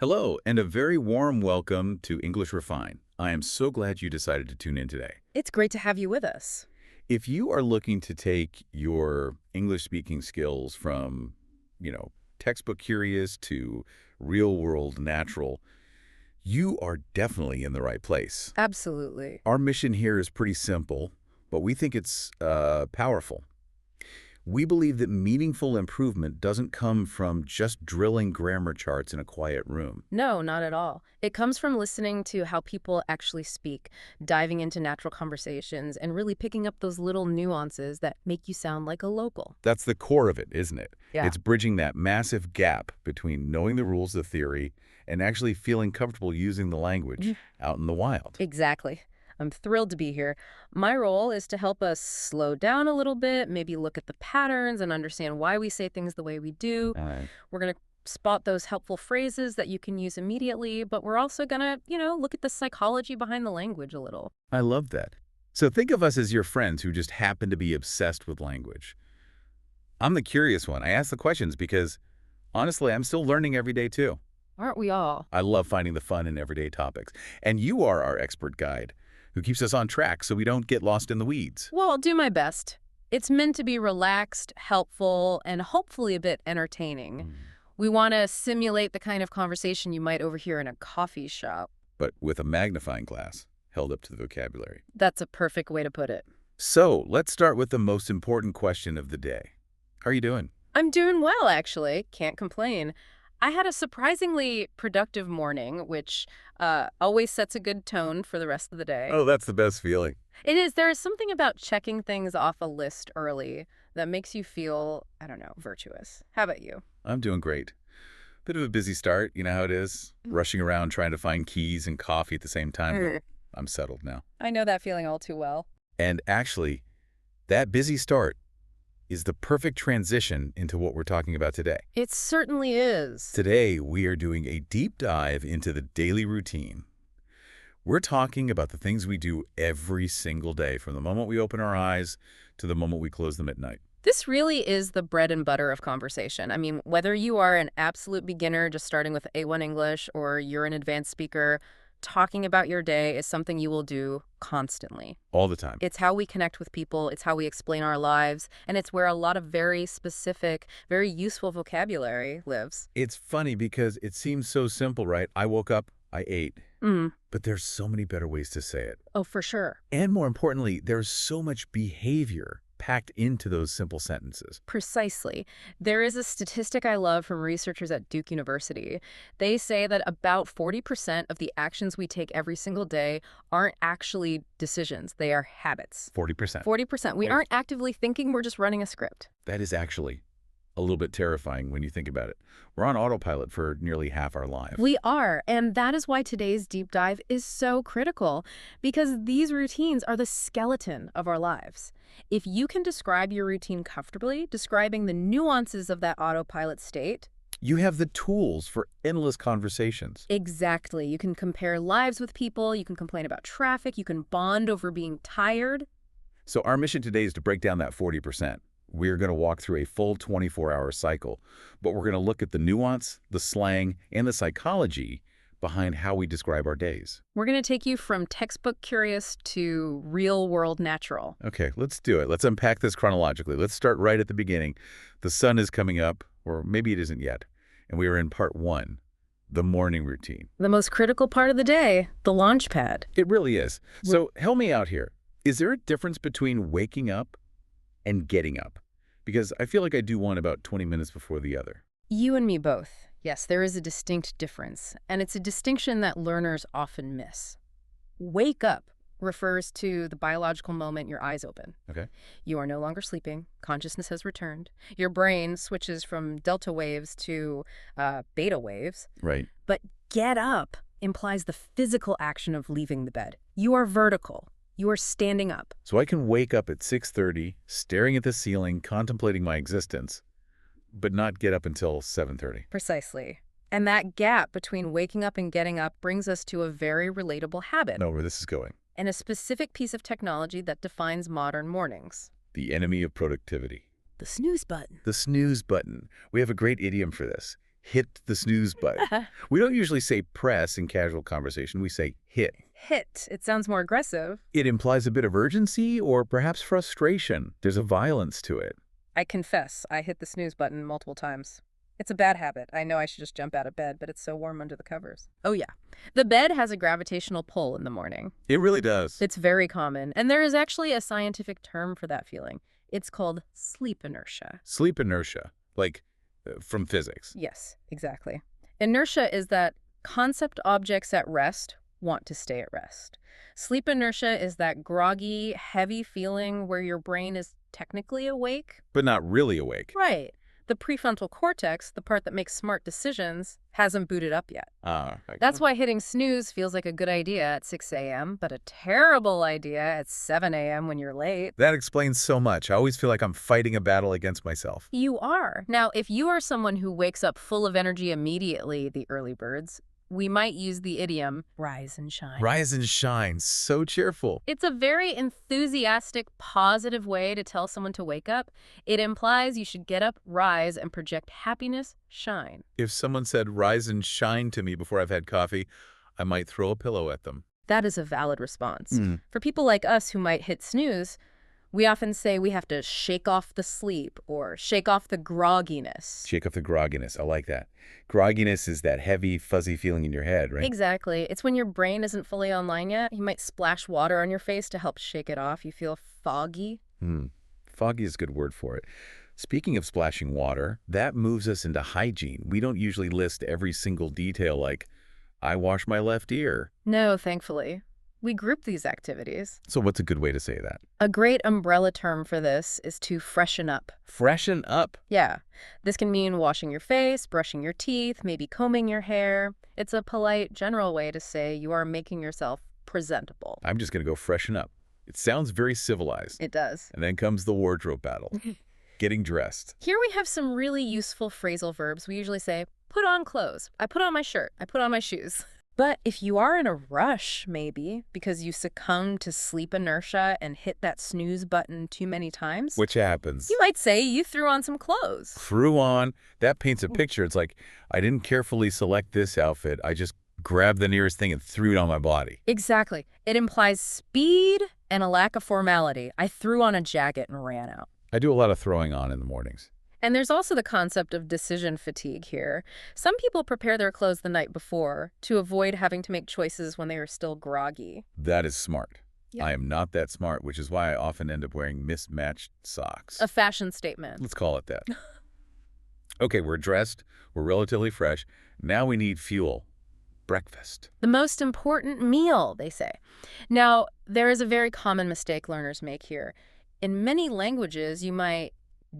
Hello, and a very warm welcome to English Refine. I am so glad you decided to tune in today. It's great to have you with us. If you are looking to take your English speaking skills from, textbook curious to real world natural, you are definitely in the right place. Absolutely. Our mission here is pretty simple, but we think it's powerful. We believe that meaningful improvement doesn't come from just drilling grammar charts in a quiet room. No, not at all. It comes from listening to how people actually speak, diving into natural conversations, and really picking up those little nuances that make you sound like a local. That's the core of it, isn't it? Yeah. It's bridging that massive gap between knowing the rules of theory and actually feeling comfortable using the language out in the wild. Exactly. I'm thrilled to be here. My role is to help us slow down a little bit, maybe look at the patterns and understand why we say things the way we do. We're going to spot those helpful phrases that you can use immediately, but we're also going to, look at the psychology behind the language a little. I love that. So think of us as your friends who just happen to be obsessed with language. I'm the curious one. I ask the questions because, honestly, I'm still learning every day, too. Aren't we all? I love finding the fun in everyday topics. And you are our expert guide who keeps us on track so we don't get lost in the weeds. Well, I'll do my best. It's meant to be relaxed, helpful, and hopefully a bit entertaining. We want to simulate the kind of conversation you might overhear in a coffee shop. But with a magnifying glass held up to the vocabulary. That's a perfect way to put it. So let's start with the most important question of the day. How are you doing? I'm doing well, actually. Can't complain. I had a surprisingly productive morning, which always sets a good tone for the rest of the day. Oh, that's the best feeling. It is. There is something about checking things off a list early that makes you feel, I don't know, virtuous. How about you? I'm doing great. Bit of a busy start, you know how it is? Rushing around trying to find keys and coffee at the same time. But I'm settled now. I know that feeling all too well. And actually, that busy start is the perfect transition into what we're talking about today. It certainly is. Today, we are doing a deep dive into the daily routine. We're talking about the things we do every single day, from the moment we open our eyes to the moment we close them at night. This really is the bread and butter of conversation. I mean, whether you are an absolute beginner just starting with A1 English or you're an advanced speaker, talking about your day is something you will do constantly. All the time. It's how we connect with people, it's how we explain our lives, and it's where a lot of very specific, very useful vocabulary lives. It's funny because it seems so simple, right? I woke up, I ate. But there's so many better ways to say it. Oh, for sure. And more importantly, there's so much behavior packed into those simple sentences. Precisely. There is a statistic I love from researchers at Duke University. They say that about 40% of the actions we take every single day aren't actually decisions. They are habits. 40%. 40%. We aren't actively thinking, we're just running a script. That is actually a little bit terrifying when you think about it. We're on autopilot for nearly half our lives. We are, and that is why today's deep dive is so critical, because these routines are the skeleton of our lives. If you can describe your routine comfortably, describing the nuances of that autopilot state, you have the tools for endless conversations. Exactly. You can compare lives with people, you can complain about traffic, you can bond over being tired. So our mission today is to break down that 40%. We're going to walk through a full 24-hour cycle, but we're going to look at the nuance, the slang, and the psychology behind how we describe our days. We're going to take you from textbook curious to real-world natural. Okay, let's do it. Let's unpack this chronologically. Let's start right at the beginning. The sun is coming up, or maybe it isn't yet, and we are in part 1, the morning routine. The most critical part of the day, the launch pad. It really is. So help me out here. Is there a difference between waking up and getting up? Because I feel like I do one about 20 minutes before the other. You and me both. Yes, there is a distinct difference, and it's a distinction that learners often miss. Wake up refers to the biological moment your eyes open. Okay. You are no longer sleeping. Consciousness has returned. Your brain switches from delta waves to beta waves. Right. But get up implies the physical action of leaving the bed. You are vertical. You are standing up. So I can wake up at 6:30, staring at the ceiling, contemplating my existence, but not get up until 7:30. Precisely. And that gap between waking up and getting up brings us to a very relatable habit. Know where this is going. And a specific piece of technology that defines modern mornings. The enemy of productivity. The snooze button. The snooze button. We have a great idiom for this. hit the snooze button. We don't usually say press in casual conversation. We say hit. Hit. It sounds more aggressive. It implies a bit of urgency or perhaps frustration. There's a violence to it. I confess, I hit the snooze button multiple times. It's a bad habit. I know I should just jump out of bed, but it's so warm under the covers. Oh, yeah. The bed has a gravitational pull in the morning. It really does. It's very common, and there is actually a scientific term for that feeling. It's called sleep inertia. Sleep inertia, like from physics. Yes, exactly. Inertia is that concept objects at rest want to stay at rest. Sleep inertia is that groggy, heavy feeling where your brain is technically awake. But not really awake. Right. The prefrontal cortex, the part that makes smart decisions, hasn't booted up yet. That's why hitting snooze feels like a good idea at 6 a.m., but a terrible idea at 7 a.m. when you're late. That explains so much. I always feel like I'm fighting a battle against myself. You are. Now, if you are someone who wakes up full of energy immediately, the early birds, we might use the idiom, rise and shine. Rise and shine. So cheerful. It's a very enthusiastic, positive way to tell someone to wake up. It implies you should get up, rise, and project happiness, shine. If someone said rise and shine to me before I've had coffee, I might throw a pillow at them. That is a valid response. For people like us who might hit snooze, we often say we have to shake off the sleep or shake off the grogginess. Shake off the grogginess. I like that. Grogginess is that heavy, fuzzy feeling in your head, right? Exactly. It's when your brain isn't fully online yet. You might splash water on your face to help shake it off. You feel foggy. Foggy is a good word for it. Speaking of splashing water, that moves us into hygiene. We don't usually list every single detail like, I wash my left ear. No, thankfully. We group these activities. So what's a good way to say that? A great umbrella term for this is to freshen up. Freshen up. Yeah. This can mean washing your face, brushing your teeth, maybe combing your hair. It's a polite, general way to say you are making yourself presentable. I'm just going to go freshen up. It sounds very civilized. It does. And then comes the wardrobe battle. Getting dressed. Here we have some really useful phrasal verbs. We usually say, put on clothes. I put on my shirt. I put on my shoes. But if you are in a rush, maybe, because you succumb to sleep inertia and hit that snooze button too many times, which happens, you might say you threw on some clothes. Threw on. That paints a picture. It's like, I didn't carefully select this outfit. I just grabbed the nearest thing and threw it on my body. Exactly. It implies speed and a lack of formality. I threw on a jacket and ran out. I do a lot of throwing on in the mornings. And there's also the concept of decision fatigue here. Some people prepare their clothes the night before to avoid having to make choices when they are still groggy. That is smart. Yeah. I am not that smart, which is why I often end up wearing mismatched socks. A fashion statement. Let's call it that. Okay, we're dressed. We're relatively fresh. Now we need fuel. Breakfast. The most important meal, they say. Now, there is a very common mistake learners make here. In many languages, you might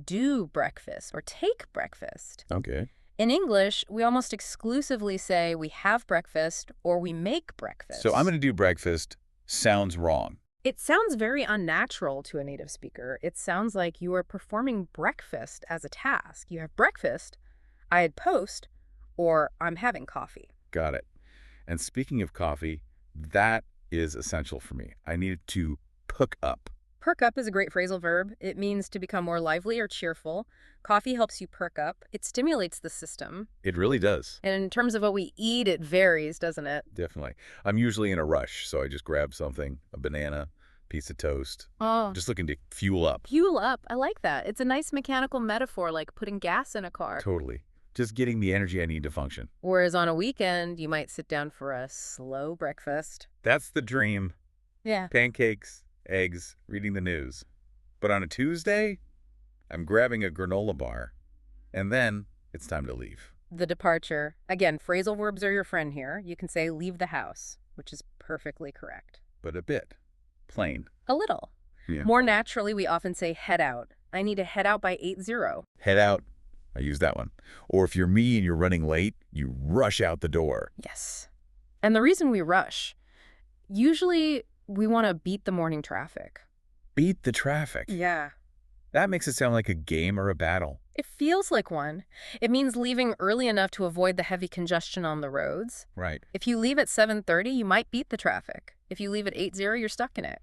do breakfast or take breakfast. Okay. In English, we almost exclusively say we have breakfast or we make breakfast. So I'm going to do breakfast. Sounds wrong. It sounds very unnatural to a native speaker. It sounds like you are performing breakfast as a task. You have breakfast, I had post, or I'm having coffee. Got it. And speaking of coffee, that is essential for me. I need to perk up. Perk up is a great phrasal verb. It means to become more lively or cheerful. Coffee helps you perk up. It stimulates the system. It really does. And in terms of what we eat, it varies, doesn't it? Definitely. I'm usually in a rush, so I just grab something, a banana, piece of toast. Oh. Just looking to fuel up. Fuel up. I like that. It's a nice mechanical metaphor, like putting gas in a car. Totally. Just getting the energy I need to function. Whereas on a weekend, you might sit down for a slow breakfast. That's the dream. Yeah. Pancakes, eggs, reading the news. But on a Tuesday, I'm grabbing a granola bar. And then it's time to leave. The departure. Again, phrasal verbs are your friend here. You can say leave the house, which is perfectly correct. But a bit. Plain. A little. Yeah. More naturally, we often say head out. I need to head out by 8:00. Head out. I use that one. Or if you're me and you're running late, you rush out the door. Yes. And the reason we rush, usually we want to beat the morning traffic. Beat the traffic. Yeah. That makes it sound like a game or a battle. It feels like one. It means leaving early enough to avoid the heavy congestion on the roads. Right. If you leave at 7:30, you might beat the traffic. If you leave at 8:00, you're stuck in it.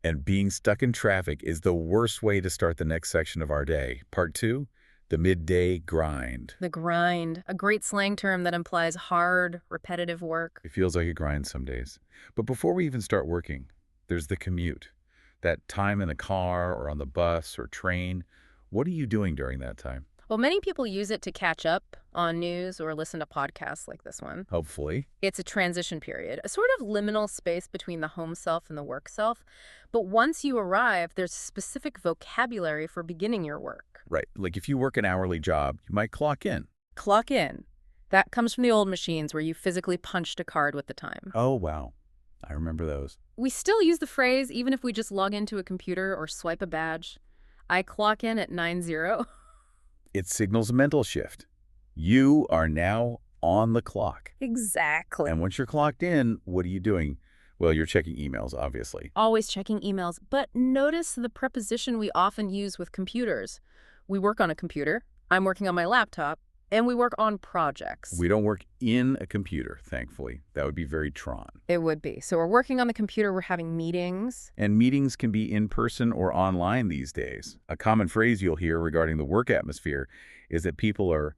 And being stuck in traffic is the worst way to start the next section of our day. Part 2, The midday grind. The grind, a great slang term that implies hard, repetitive work. It feels like a grind some days. But before we even start working, there's the commute. That time in the car or on the bus or train. What are you doing during that time? Well, many people use it to catch up on news or listen to podcasts like this one. Hopefully. It's a transition period, a sort of liminal space between the home self and the work self. But once you arrive, there's specific vocabulary for beginning your work. Right. Like if you work an hourly job, you might clock in. Clock in. That comes from the old machines where you physically punched a card with the time. Oh, wow. I remember those. We still use the phrase even if we just log into a computer or swipe a badge. I clock in at 9:00. It signals a mental shift. You are now on the clock. Exactly. And once you're clocked in, what are you doing? Well, you're checking emails, obviously. Always checking emails. But notice the preposition we often use with computers. We work on a computer. I'm working on my laptop. And we work on projects. We don't work in a computer, thankfully. That would be very Tron. It would be. So we're working on the computer. We're having meetings. And meetings can be in person or online these days. A common phrase you'll hear regarding the work atmosphere is that people are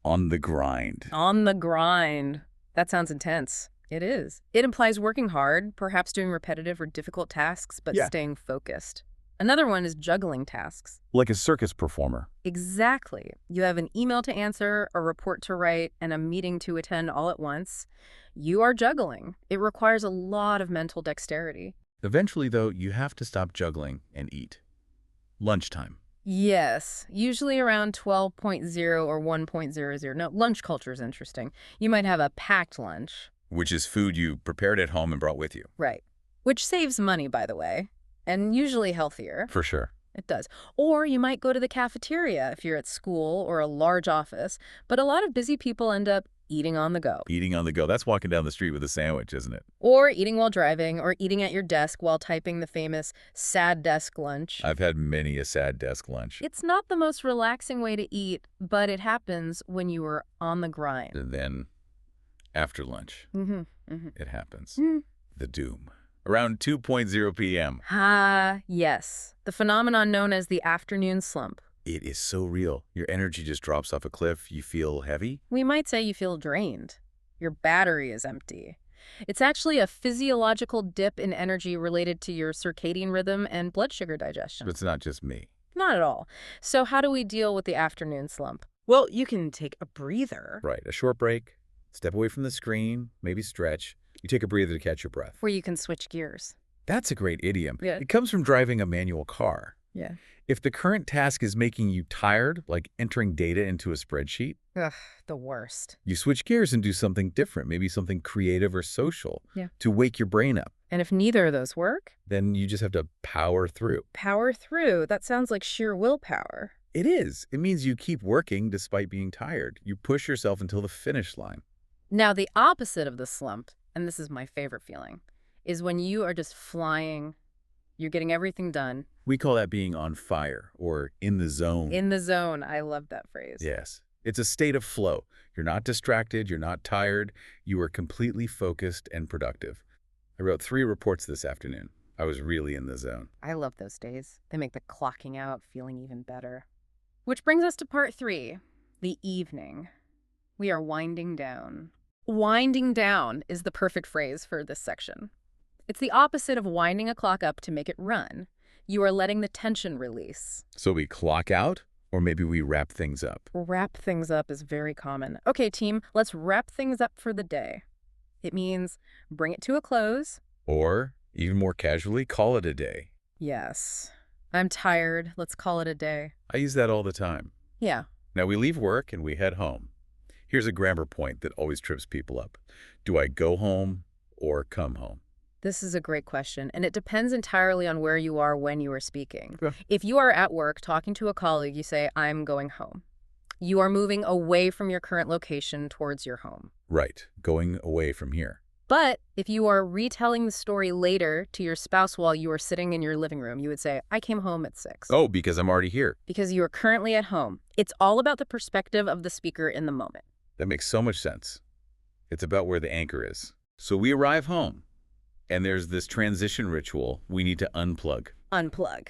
on the grind. On the grind. That sounds intense. It is. It implies working hard, perhaps doing repetitive or difficult tasks, but staying focused. Another one is juggling tasks. Like a circus performer. Exactly. You have an email to answer, a report to write, and a meeting to attend all at once. You are juggling. It requires a lot of mental dexterity. Eventually, though, you have to stop juggling and eat. Lunchtime. Yes, usually around 12.0 or 1.00. No, lunch culture is interesting. You might have a packed lunch. Which is food you prepared at home and brought with you. Right. Which saves money, by the way. And usually healthier. For sure. It does. Or you might go to the cafeteria if you're at school or a large office. But a lot of busy people end up eating on the go. Eating on the go. That's walking down the street with a sandwich, isn't it? Or eating while driving, or eating at your desk while typing the famous sad desk lunch. I've had many a sad desk lunch. It's not the most relaxing way to eat, but it happens when you are on the grind. And then, after lunch, it happens. The doom. Around 2:00 p.m. Yes. The phenomenon known as the afternoon slump. It is so real. Your energy just drops off a cliff. You feel heavy. We might say you feel drained. Your battery is empty. It's actually a physiological dip in energy related to your circadian rhythm and blood sugar digestion. But it's not just me. Not at all. So how do we deal with the afternoon slump? Well, you can take a breather. Right. A short break. Step away from the screen. Maybe stretch. You take a breather to catch your breath. Where you can switch gears. That's a great idiom. Yeah. It comes from driving a manual car. Yeah. If the current task is making you tired, like entering data into a spreadsheet, Ugh, the worst. you switch gears and do something different, maybe something creative or social, to wake your brain up. And if neither of those work? Then you just have to power through. Power through? That sounds like sheer willpower. It is. It means you keep working despite being tired. You push yourself until the finish line. Now, the opposite of the slump, and this is my favorite feeling, is when you are just flying. You're getting everything done. We call that being on fire or in the zone. In the zone. I love that phrase. Yes. It's a state of flow. You're not distracted. You're not tired. You are completely focused and productive. I wrote 3 reports this afternoon. I was really in the zone. I love those days. They make the clocking out feeling even better. Which brings us to part 3, the evening. We are winding down. Winding down is the perfect phrase for this section. It's the opposite of winding a clock up to make it run. You are letting the tension release. So we clock out, or maybe we wrap things up. Wrap things up is very common. Okay, team, let's wrap things up for the day. It means bring it to a close. Or, even more casually, call it a day. Yes. I'm tired. Let's call it a day. I use that all the time. Yeah. Now we leave work and we head home. Here's a grammar point that always trips people up. Do I go home or come home? This is a great question, and it depends entirely on where you are when you are speaking. Yeah. If you are at work talking to a colleague, you say, I'm going home. You are moving away from your current location towards your home. Right. Going away from here. But if you are retelling the story later to your spouse while you are sitting in your living room, you would say, I came home at 6. Oh, because I'm already here. Because you are currently at home. It's all about the perspective of the speaker in the moment. That makes so much sense. It's about where the anchor is. So we arrive home, and there's this transition ritual we need to unplug. Unplug.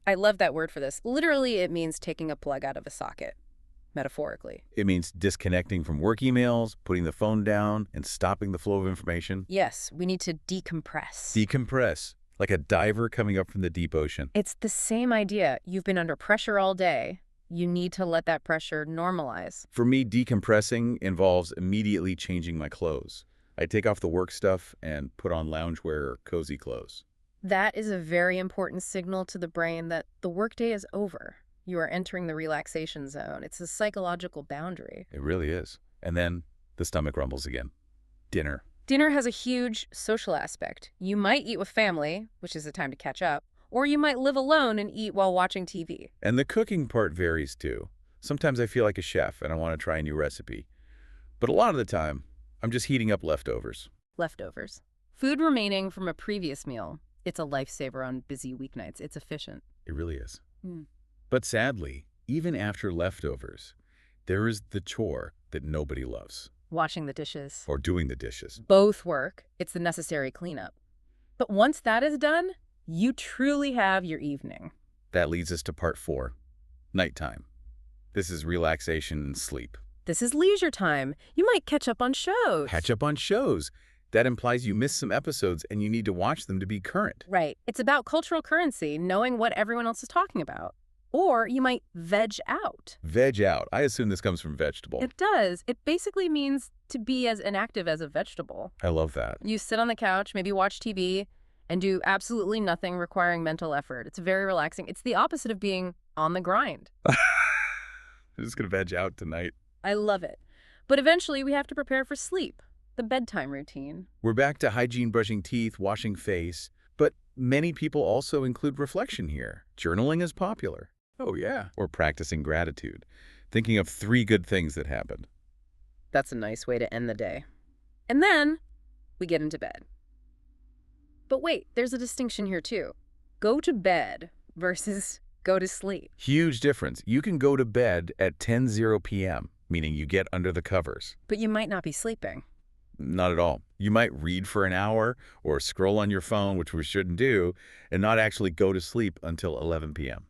I love that word for this. Literally, it means taking a plug out of a socket, metaphorically. It means disconnecting from work emails, putting the phone down, and stopping the flow of information. Yes, we need to decompress. Decompress, like a diver coming up from the deep ocean. It's the same idea. You've been under pressure all day. You need to let that pressure normalize. For me, decompressing involves immediately changing my clothes. I take off the work stuff and put on loungewear or cozy clothes. That is a very important signal to the brain that the workday is over. You are entering the relaxation zone. It's a psychological boundary. It really is. And then the stomach rumbles again. Dinner. Dinner has a huge social aspect. You might eat with family, which is a time to catch up, or you might live alone and eat while watching TV. And the cooking part varies too. Sometimes I feel like a chef and I want to try a new recipe. But a lot of the time, I'm just heating up leftovers. Leftovers. Food remaining from a previous meal. It's a lifesaver on busy weeknights. It's efficient. It really is. Mm. But sadly, even after leftovers, there is the chore that nobody loves. Washing the dishes. Or doing the dishes. Both work. It's the necessary cleanup. But once that is done, you truly have your evening. That leads us to part 4, nighttime. This is relaxation and sleep. This is leisure time. You might catch up on shows. Catch up on shows. That implies you missed some episodes and you need to watch them to be current. Right. It's about cultural currency, knowing what everyone else is talking about. Or you might veg out. Veg out. I assume this comes from vegetable. It does. It basically means to be as inactive as a vegetable. I love that. You sit on the couch, maybe watch TV, and do absolutely nothing requiring mental effort. It's very relaxing. It's the opposite of being on the grind. I'm just going to veg out tonight. I love it. But eventually we have to prepare for sleep, the bedtime routine. We're back to hygiene, brushing teeth, washing face. But many people also include reflection here. Journaling is popular. Oh, yeah. Or practicing gratitude. Thinking of 3 good things that happened. That's a nice way to end the day. And then we get into bed. But wait, there's a distinction here too. Go to bed versus go to sleep. Huge difference. You can go to bed at 10:00 p.m., meaning you get under the covers. But you might not be sleeping. Not at all. You might read for an hour or scroll on your phone, which we shouldn't do, and not actually go to sleep until 11 p.m.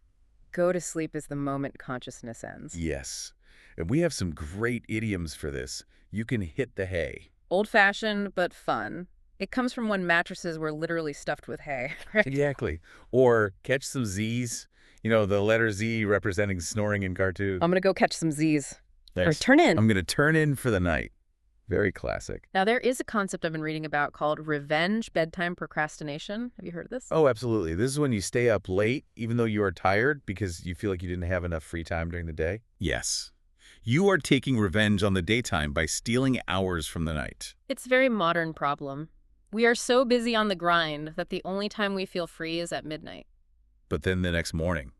Go to sleep is the moment consciousness ends. Yes. And we have some great idioms for this. You can hit the hay. Old-fashioned, but fun. It comes from when mattresses were literally stuffed with hay. Right? Exactly. Or catch some Z's. You know, the letter Z representing snoring in cartoons. I'm going to go catch some Z's. Nice. Or turn in. I'm going to turn in for the night. Very classic. Now, there is a concept I've been reading about called revenge bedtime procrastination. Have you heard of this? Oh, absolutely. This is when you stay up late, even though you are tired because you feel like you didn't have enough free time during the day. Yes. You are taking revenge on the daytime by stealing hours from the night. It's a very modern problem. We are so busy on the grind that the only time we feel free is at midnight. But then the next morning,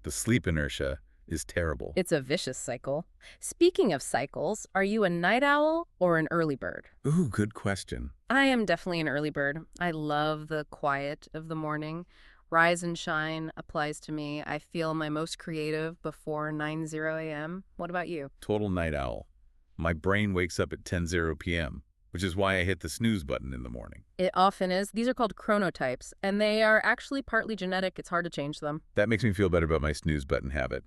the sleep inertia is terrible. It's a vicious cycle. Speaking of cycles, are you a night owl or an early bird? Ooh, good question. I am definitely an early bird. I love the quiet of the morning. Rise and shine applies to me. I feel my most creative before 9:00 a.m. What about you? Total night owl. My brain wakes up at 10:00 p.m., which is why I hit the snooze button in the morning. It often is. These are called chronotypes, and they are actually partly genetic. It's hard to change them. That makes me feel better about my snooze button habit.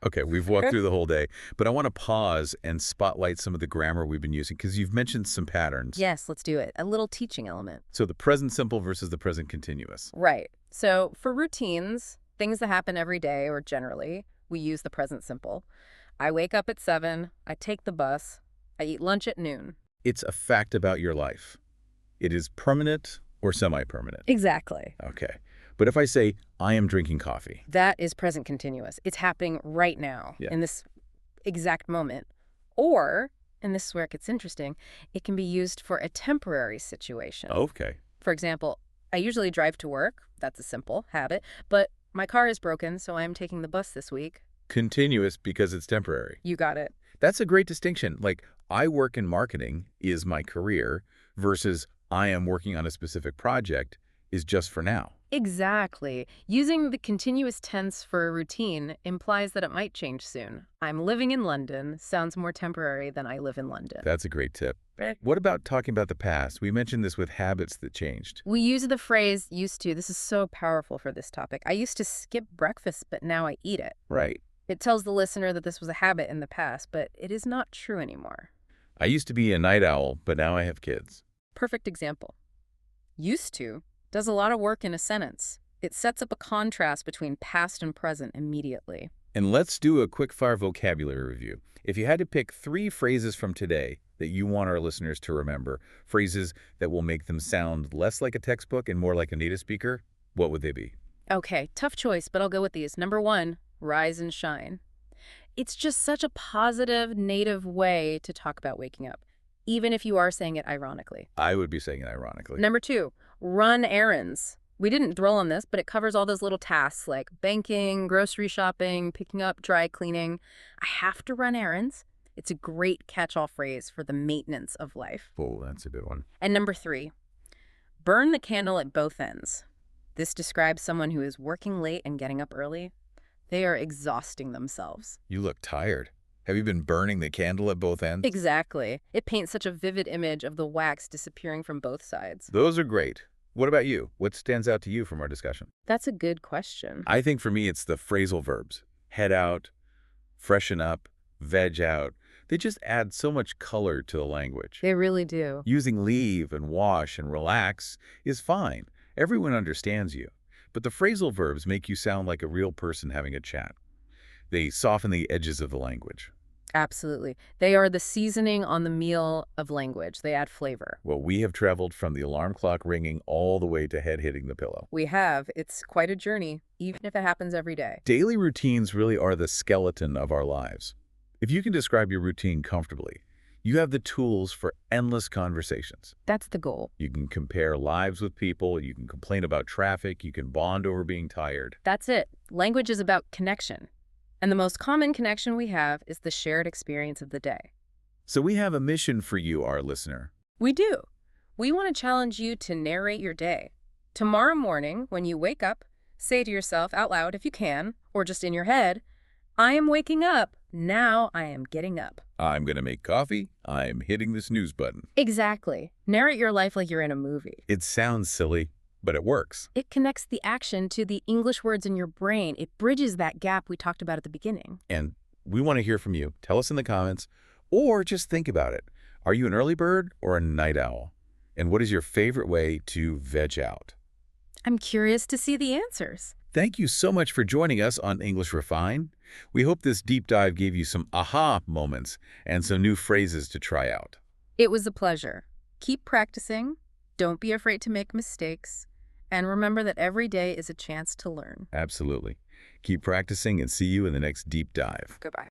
Okay, we've walked through the whole day, but I want to pause and spotlight some of the grammar we've been using because you've mentioned some patterns. Yes, let's do it. A little teaching element. So the present simple versus the present continuous. Right. So for routines, things that happen every day or generally, we use the present simple. I wake up at 7, I take the bus, I eat lunch at noon. It's a fact about your life. It is permanent or semi-permanent. Exactly. Okay. But if I say, I am drinking coffee. That is present continuous. It's happening right now, Yeah. in this exact moment. Or, and this is where it gets interesting, it can be used for a temporary situation. Okay. For example, I usually drive to work. That's a simple habit. But my car is broken, so I'm taking the bus this week. Continuous because it's temporary. You got it. That's a great distinction. Like, I work in marketing is my career versus I am working on a specific project is just for now. Exactly. Using the continuous tense for a routine implies that it might change soon. I'm living in London sounds more temporary than I live in London. That's a great tip. What about talking about the past? We mentioned this with habits that changed. We use the phrase used to. This is so powerful for this topic. I used to skip breakfast, but now I eat it. Right. It tells the listener that this was a habit in the past, but it is not true anymore. I used to be a night owl, but now I have kids. Perfect example. Used to does a lot of work in a sentence. It sets up a contrast between past and present immediately. And let's do a quick-fire vocabulary review. If you had to pick 3 phrases from today that you want our listeners to remember, phrases that will make them sound less like a textbook and more like a native speaker, what would they be? Okay, tough choice, but I'll go with these. Number 1, rise and shine. It's just such a positive, native way to talk about waking up, even if you are saying it ironically. I would be saying it ironically. Number 2, run errands. We didn't dwell on this, but it covers all those little tasks like banking, grocery shopping, picking up, dry cleaning. I have to run errands. It's a great catch-all phrase for the maintenance of life. Oh, that's a good one. And number 3, burn the candle at both ends. This describes someone who is working late and getting up early. They are exhausting themselves. You look tired. Have you been burning the candle at both ends? Exactly. It paints such a vivid image of the wax disappearing from both sides. Those are great. What about you? What stands out to you from our discussion? That's a good question. I think for me, it's the phrasal verbs. Head out, freshen up, veg out. They just add so much color to the language. They really do. Using leave and wash and relax is fine. Everyone understands you. But the phrasal verbs make you sound like a real person having a chat. They soften the edges of the language. Absolutely. They are the seasoning on the meal of language. They add flavor. Well, we have traveled from the alarm clock ringing all the way to head hitting the pillow. We have. It's quite a journey, even if it happens every day. Daily routines really are the skeleton of our lives. If you can describe your routine comfortably, you have the tools for endless conversations. That's the goal. You can compare lives with people, you can complain about traffic, you can bond over being tired. That's it. Language is about connection. And the most common connection we have is the shared experience of the day. So we have a mission for you, our listener. We do. We want to challenge you to narrate your day. Tomorrow morning, when you wake up, say to yourself out loud if you can, or just in your head, I am waking up. Now I am getting up. I'm going to make coffee. I'm hitting the snooze button. Exactly. Narrate your life like you're in a movie. It sounds silly, but it works. It connects the action to the English words in your brain. It bridges that gap we talked about at the beginning. And we want to hear from you. Tell us in the comments, or just think about it. Are you an early bird or a night owl? And what is your favorite way to veg out? I'm curious to see the answers. Thank you so much for joining us on English Refined. We hope this deep dive gave you some aha moments and some new phrases to try out. It was a pleasure. Keep practicing. Don't be afraid to make mistakes. And remember that every day is a chance to learn. Absolutely. Keep practicing and see you in the next deep dive. Goodbye.